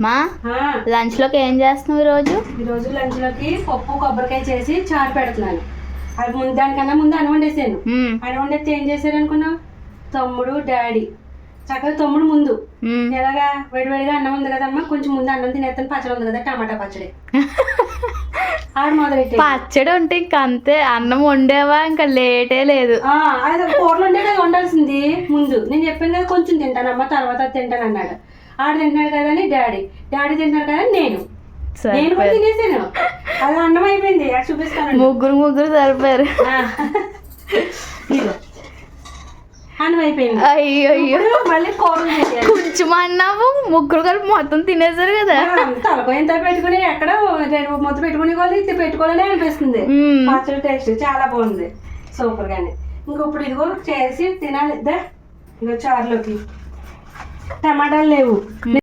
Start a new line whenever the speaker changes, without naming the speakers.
మా లంచ్ లోకి ఏం చేస్తున్నావు
ఈరోజు లంచ్ లోకి పప్పు కొబ్బరికాయ చేసి చారు పెడుతున్నాను. అది దానికన్నా ముందు అన్నం వండేసాను. అన్నం వండేస్తే ఏం చేశారు అనుకున్నావు? తమ్ముడు డాడీ చక్కగా తమ్ముడు ముందు ఎలాగా వేడివేడిగా అన్నం ఉంది కదమ్మా, కొంచెం ముందు అన్నం తినేస్తాను, పచ్చడి ఉంది కదా టమాటా పచ్చడి ఆడు మొదలెట్టి
పచ్చడి ఉంటే ఇంక అంతే, అన్నం వండేవా ఇంకా లేటే లేదు.
అది కూరలు ఉంటే కదా వండాల్సింది ముందు. నేను చెప్పాను కదా కొంచెం తింటానమ్మా తర్వాత తింటాను అన్నాడు. ఆడు తింటున్నాడు కదా అని డాడీ తింటున్నాడు కదా నేను కూడా తినేసాను. అది అన్నం అయిపోయింది. అది చూపిస్తాను.
ముగ్గురు సరిపోయారు.
అన్నం అయిపోయింది.
అయ్యో
మళ్ళీ కూరలు చేయాలి.
కొంచెం అన్నావు, ముగ్గురు కలిపి మొత్తం తినేసారు కదా.
తలపోయింత పెట్టుకుని ఎక్కడ మొత్తం పెట్టుకునే వాళ్ళు ఇది పెట్టుకోవాలని అనిపిస్తుంది. పచ్చడి టేస్ట్ చాలా బాగుంది, సూపర్ గానే. ఇంకొప్పుడు ఇదిగో చేసి తినాలి. ఇదిగో చారులోకి టమాటాలు లేవు.